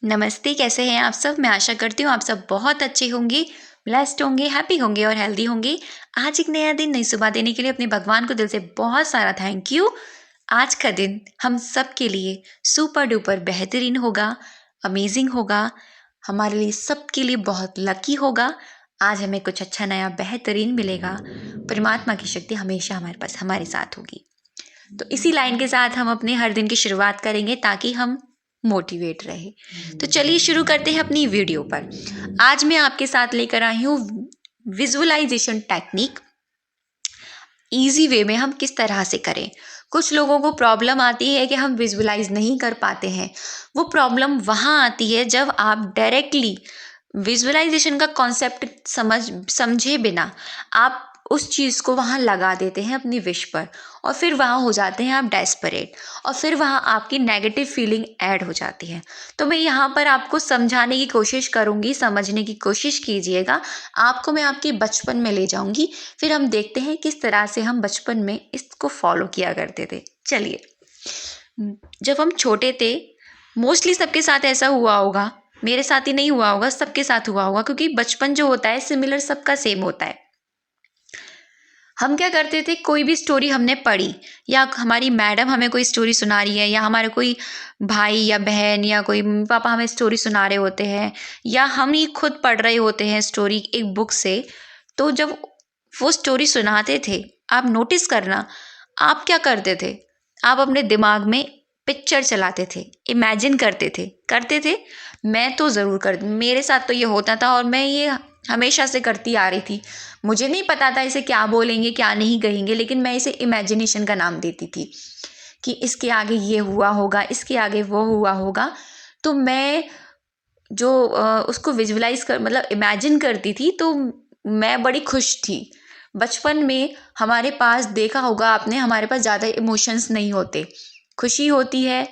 नमस्ते, कैसे हैं आप सब? मैं आशा करती हूँ आप सब बहुत अच्छे होंगे, ब्लेस्ड होंगे, हैप्पी होंगे और हेल्दी होंगे। आज एक नया दिन, नई सुबह देने के लिए अपने भगवान को दिल से बहुत सारा थैंक यू। आज का दिन हम सब के लिए सुपर डुपर बेहतरीन होगा, अमेजिंग होगा, हमारे लिए सबके लिए बहुत लकी होगा। आज हमें कुछ अच्छा नया बेहतरीन मिलेगा। परमात्मा की शक्ति हमेशा हमारे पास हमारे साथ होगी। तो इसी लाइन के साथ हम अपने हर दिन की शुरुआत करेंगे ताकि हम मोटिवेट रहे। तो चलिए शुरू करते हैं अपनी वीडियो पर। आज मैं आपके साथ लेकर आई हूँ विजुअलाइजेशन टेक्निक। इजी वे में हम किस तरह से करें। कुछ लोगों को प्रॉब्लम आती है कि हम विजुअलाइज नहीं कर पाते हैं। वो प्रॉब्लम वहाँ आती है जब आप डायरेक्टली विजुअलाइजेशन का कॉन्सेप्ट समझे बिना आप उस चीज़ को वहाँ लगा देते हैं अपनी विश पर, और फिर वहाँ हो जाते हैं आप डेस्परेट, और फिर वहाँ आपकी नेगेटिव फीलिंग ऐड हो जाती है। तो मैं यहाँ पर आपको समझाने की कोशिश करूँगी, समझने की कोशिश कीजिएगा। आपको मैं आपके बचपन में ले जाऊँगी, फिर हम देखते हैं किस तरह से हम बचपन में इसको फॉलो किया करते थे। चलिए, जब हम छोटे थे, मोस्टली सबके साथ ऐसा हुआ होगा, मेरे साथ ही नहीं हुआ होगा, सबके साथ हुआ होगा, क्योंकि बचपन जो होता है सिमिलर सबका सेम होता है। हम क्या करते थे, कोई भी स्टोरी हमने पढ़ी या हमारी मैडम हमें कोई स्टोरी सुना रही है, या हमारे कोई भाई या बहन या कोई मम्मी पापा हमें स्टोरी सुना रहे होते हैं, या हम ही खुद पढ़ रहे होते हैं स्टोरी एक बुक से। तो जब वो स्टोरी सुनाते थे, आप नोटिस करना, आप क्या करते थे, आप अपने दिमाग में पिक्चर चलाते थे, इमेजिन करते थे। मैं तो ज़रूर मेरे साथ तो ये होता था, और मैं ये हमेशा से करती आ रही थी। मुझे नहीं पता था इसे क्या बोलेंगे क्या नहीं कहेंगे, लेकिन मैं इसे इमेजिनेशन का नाम देती थी कि इसके आगे ये हुआ होगा, इसके आगे वो हुआ होगा। तो मैं जो उसको विजुअलाइज कर मतलब इमेजिन करती थी, तो मैं बड़ी खुश थी। बचपन में हमारे पास, देखा होगा आपने, हमारे पास ज़्यादा इमोशंस नहीं होते। खुशी होती है,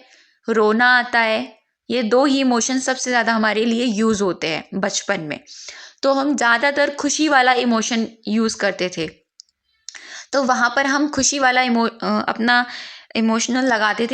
रोना आता है, ये दो ही इमोशन सबसे ज़्यादा हमारे लिए यूज़ होते हैं बचपन में। तो हम ज़्यादातर खुशी वाला इमोशन यूज़ करते थे। तो वहाँ पर हम खुशी वाला अपना इमोशन लगाते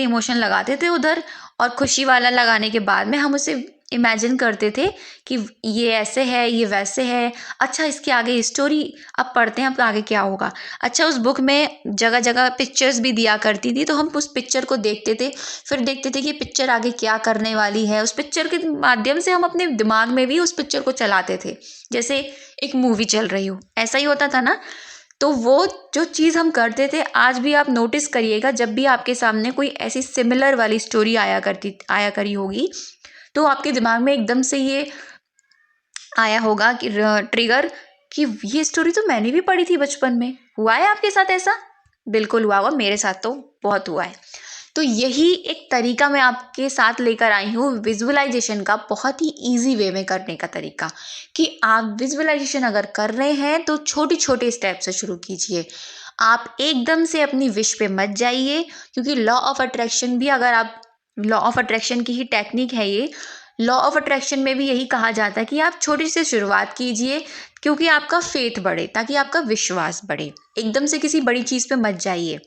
थे उधर, और खुशी वाला लगाने के बाद में हम उसे इमेजिन करते थे कि ये ऐसे है, ये वैसे है। अच्छा, इसके आगे स्टोरी अब पढ़ते हैं, अब आगे क्या होगा। अच्छा, उस बुक में जगह जगह पिक्चर्स भी दिया करती थी, तो हम उस पिक्चर को देखते थे, फिर देखते थे कि पिक्चर आगे क्या करने वाली है। उस पिक्चर के माध्यम से हम अपने दिमाग में भी उस पिक्चर को चलाते थे, जैसे एक मूवी चल रही हो। ऐसा ही होता था ना। तो वो जो चीज़ हम करते थे, आज भी आप नोटिस करिएगा, जब भी आपके सामने कोई ऐसी सिमिलर वाली स्टोरी आया करी होगी, तो आपके दिमाग में एकदम से ये आया होगा कि ट्रिगर, कि ये स्टोरी तो मैंने भी पढ़ी थी बचपन में। हुआ है आपके साथ ऐसा? बिल्कुल हुआ होगा, मेरे साथ तो बहुत हुआ है। तो यही एक तरीका मैं आपके साथ लेकर आई हूँ विजुअलाइजेशन का, बहुत ही इजी वे में करने का तरीका। कि आप विजुअलाइजेशन अगर कर रहे हैं तो छोटे छोटे स्टेप से शुरू कीजिए। आप एकदम से अपनी विश पे मत जाइए, क्योंकि लॉ ऑफ अट्रैक्शन भी, अगर आप, लॉ ऑफ अट्रैक्शन की ही टेक्निक है ये। लॉ ऑफ अट्रैक्शन में भी यही कहा जाता है कि आप छोटी से शुरुआत कीजिए, क्योंकि आपका फेथ बढ़े, ताकि आपका विश्वास बढ़े। एकदम से किसी बड़ी चीज़ पे मत जाइए।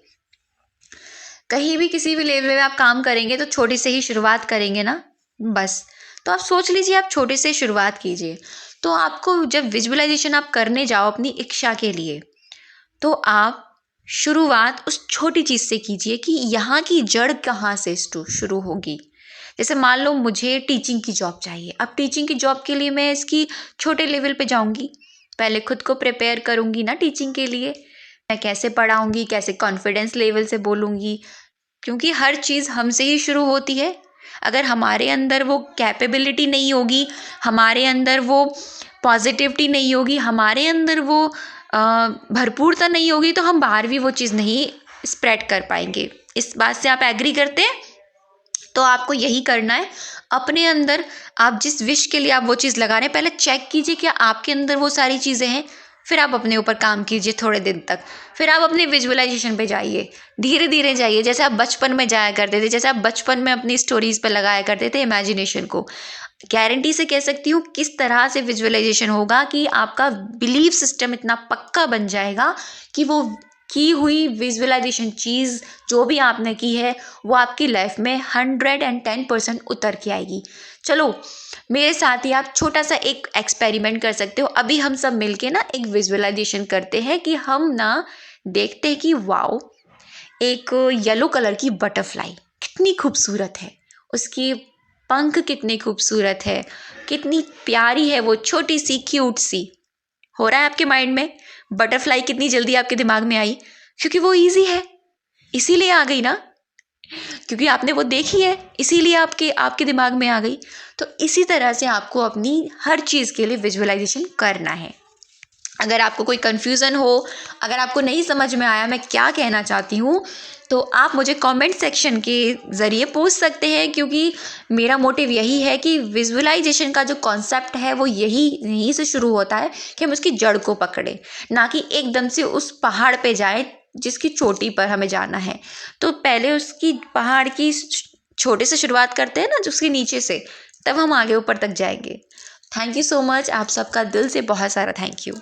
कहीं भी किसी भी लेवल में आप काम करेंगे तो छोटे से ही शुरुआत करेंगे ना, बस। तो आप सोच लीजिए, आप छोटे से शुरुआत कीजिए। तो आपको जब विजुअलाइजेशन आप करने जाओ अपनी इच्छा के लिए, तो आप शुरुआत उस छोटी चीज़ से कीजिए कि यहाँ की जड़ कहाँ से शुरू होगी। जैसे मान लो मुझे टीचिंग की जॉब चाहिए। अब टीचिंग की जॉब के लिए मैं इसकी छोटे लेवल पे जाऊँगी, पहले खुद को प्रिपेयर करूँगी ना टीचिंग के लिए। मैं कैसे पढ़ाऊँगी, कैसे कॉन्फिडेंस लेवल से बोलूँगी, क्योंकि हर चीज़ हमसे ही शुरू होती है। अगर हमारे अंदर वो कैपेबिलिटी नहीं होगी, हमारे अंदर वो पॉजिटिविटी नहीं होगी, हमारे अंदर वो भरपूरता नहीं होगी, तो हम बाहर भी वो चीज़ नहीं स्प्रेड कर पाएंगे। इस बात से आप एग्री करते हैं? तो आपको यही करना है अपने अंदर। आप जिस विश के लिए आप वो चीज़ लगा रहे हैं, पहले चेक कीजिए क्या आपके अंदर वो सारी चीज़ें हैं। फिर आप अपने ऊपर काम कीजिए थोड़े दिन तक। फिर आप अपने विजुअलाइजेशन पे जाइए, धीरे धीरे जाइए, जैसे आप बचपन में जाया करते थे, जैसे आप बचपन में अपनी स्टोरीज पर लगाया करते थे इमेजिनेशन को। गारंटी से कह सकती हूँ किस तरह से विजुअलाइजेशन होगा कि आपका बिलीफ सिस्टम इतना पक्का बन जाएगा कि वो की हुई विजुअलाइजेशन चीज़ जो भी आपने की है वो आपकी लाइफ में 110% उतर के आएगी। चलो मेरे साथ ही आप छोटा सा एक एक्सपेरिमेंट कर सकते हो। अभी हम सब मिलके ना एक विजुअलाइजेशन करते हैं कि हम ना देखते हैं कि वाओ, एक येलो कलर की बटरफ्लाई कितनी खूबसूरत है, उसकी पंख कितने खूबसूरत है, कितनी प्यारी है वो, छोटी सी क्यूट सी। हो रहा है आपके माइंड में? बटरफ्लाई कितनी जल्दी आपके दिमाग में आई? क्योंकि वो इजी है, इसीलिए आ गई ना, क्योंकि आपने वो देखी है इसीलिए आपके आपके दिमाग में आ गई। तो इसी तरह से आपको अपनी हर चीज़ के लिए विजुअलाइजेशन करना है। अगर आपको कोई कन्फ्यूज़न हो, अगर आपको नहीं समझ में आया मैं क्या कहना चाहती हूँ, तो आप मुझे कमेंट सेक्शन के ज़रिए पूछ सकते हैं, क्योंकि मेरा मोटिव यही है कि विजुअलाइजेशन का जो कॉन्सेप्ट है वो यहीं से शुरू होता है कि हम उसकी जड़ को पकड़ें, ना कि एकदम से उस पहाड़ पे जाएं जिसकी चोटी पर हमें जाना है। तो पहले उसकी पहाड़ की छोटे से शुरुआत करते हैं ना, जो उसके नीचे से, तब हम आगे ऊपर तक जाएंगे। थैंक यू सो मच, आप सबका दिल से बहुत सारा थैंक यू।